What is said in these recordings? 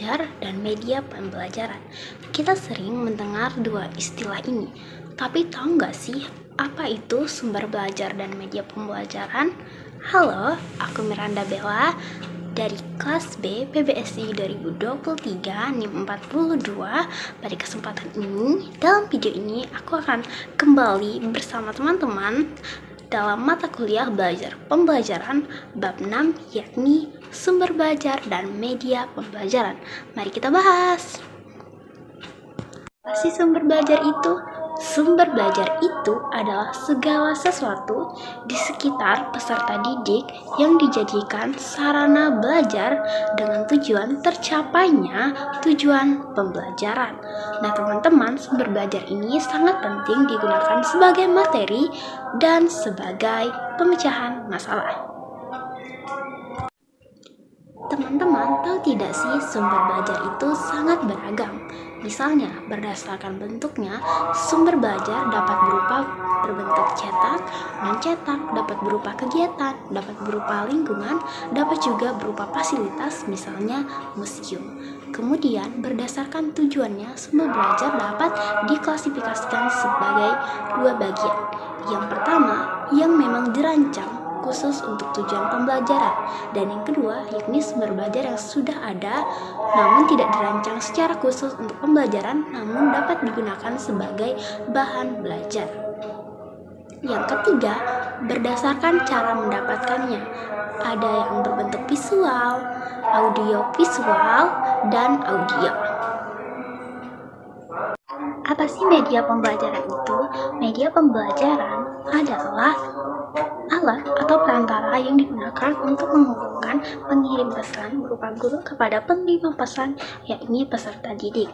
belajar dan media pembelajaran. Kita sering mendengar dua istilah ini, tapi tahu nggak sih apa itu sumber belajar dan media pembelajaran? Halo, aku Miranda Bella dari kelas B PBSI 2023 NIM 42. Pada kesempatan ini, dalam video ini aku akan kembali bersama teman-teman dalam mata kuliah belajar pembelajaran bab 6, yakni sumber belajar dan media pembelajaran. Mari kita bahas. Apa sih sumber belajar itu? Sumber belajar itu adalah segala sesuatu di sekitar peserta didik yang dijadikan sarana belajar dengan tujuan tercapainya tujuan pembelajaran. Nah teman-teman, sumber belajar ini sangat penting digunakan sebagai materi dan sebagai pemecahan masalah. Teman-teman tahu tidak sih, sumber belajar itu sangat beragam. Misalnya, berdasarkan bentuknya, sumber belajar dapat berupa berbentuk cetak, non-cetak, dapat berupa kegiatan, dapat berupa lingkungan, dapat juga berupa fasilitas, misalnya museum. Kemudian, berdasarkan tujuannya, sumber belajar dapat diklasifikasikan sebagai dua bagian. Yang pertama, yang memang dirancang khusus untuk tujuan pembelajaran, dan yang kedua yakni sumber belajar yang sudah ada namun tidak dirancang secara khusus untuk pembelajaran namun dapat digunakan sebagai bahan belajar. Yang ketiga, berdasarkan cara mendapatkannya. Ada yang berbentuk visual, audio visual, dan audio. Apa sih media pembelajaran itu? Media pembelajaran adalah alat atau perantara yang digunakan untuk menghubungkan pengirim pesan berupa guru kepada penerima pesan, yakni peserta didik.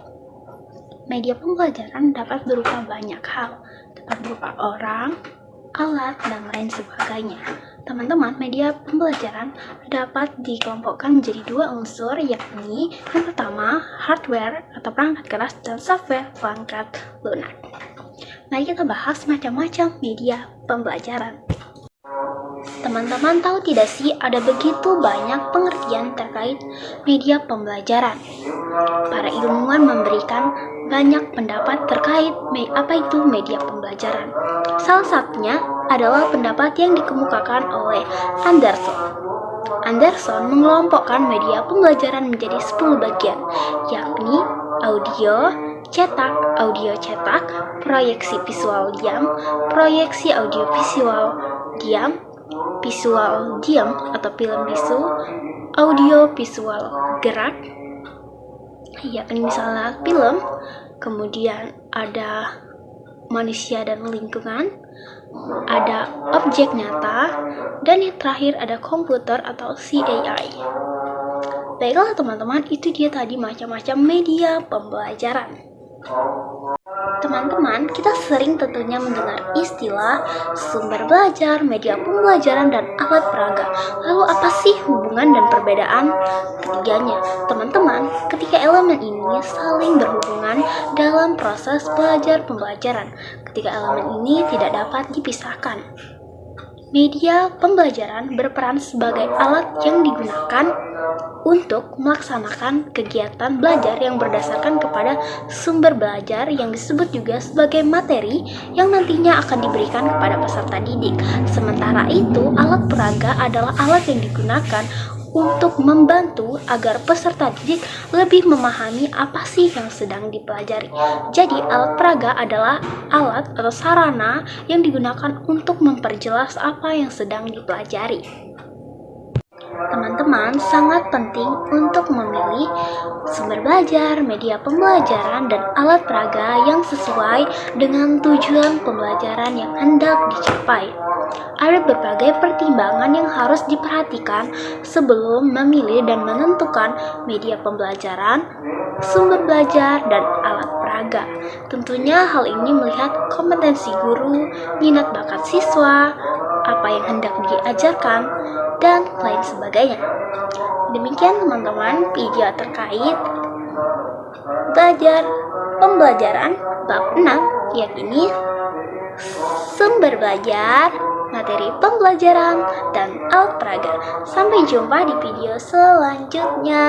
Media pembelajaran dapat berupa banyak hal, dapat berupa orang, alat, dan lain sebagainya. Teman-teman, media pembelajaran dapat dikelompokkan menjadi dua unsur, yakni yang pertama hardware atau perangkat keras dan software perangkat lunak. Mari kita bahas macam-macam media pembelajaran. Teman-teman tahu tidak sih, ada begitu banyak pengertian terkait media pembelajaran. Para ilmuwan memberikan banyak pendapat terkait apa itu media pembelajaran. Salah satunya adalah pendapat yang dikemukakan oleh Anderson. Anderson mengelompokkan media pembelajaran menjadi 10 bagian, yakni audio cetak, proyeksi visual diam, proyeksi audio visual diam atau film bisu, audio visual gerak, yakni misalnya film, kemudian ada manusia dan lingkungan, ada objek nyata, dan yang terakhir ada komputer atau CAI. Baiklah teman-teman, itu dia tadi macam-macam media pembelajaran. Teman-teman, kita sering tentunya mendengar istilah sumber belajar, media pembelajaran, dan alat peraga. Lalu apa sih hubungan dan perbedaan ketiganya? Teman-teman, ketika elemen ini saling berhubungan dalam proses belajar pembelajaran, ketika elemen ini tidak dapat dipisahkan. Media pembelajaran berperan sebagai alat yang digunakan untuk melaksanakan kegiatan belajar yang berdasarkan kepada sumber belajar yang disebut juga sebagai materi yang nantinya akan diberikan kepada peserta didik. Sementara itu, alat peraga adalah alat yang digunakan untuk membantu agar peserta didik lebih memahami apa sih yang sedang dipelajari. Jadi, alat peraga adalah alat atau sarana yang digunakan untuk memperjelas apa yang sedang dipelajari. Teman-teman, sangat penting untuk memilih sumber belajar, media pembelajaran, dan alat peraga yang sesuai dengan tujuan pembelajaran yang hendak dicapai. Ada berbagai pertimbangan yang harus diperhatikan sebelum memilih dan menentukan media pembelajaran, sumber belajar, dan alat peraga. Tentunya hal ini melihat kompetensi guru, minat bakat siswa, apa yang hendak diajarkan, dan lain sebagainya. Demikian teman-teman video terkait belajar pembelajaran bab 6, yakni sumber belajar, materi pembelajaran, dan alat peraga. Sampai jumpa di video selanjutnya.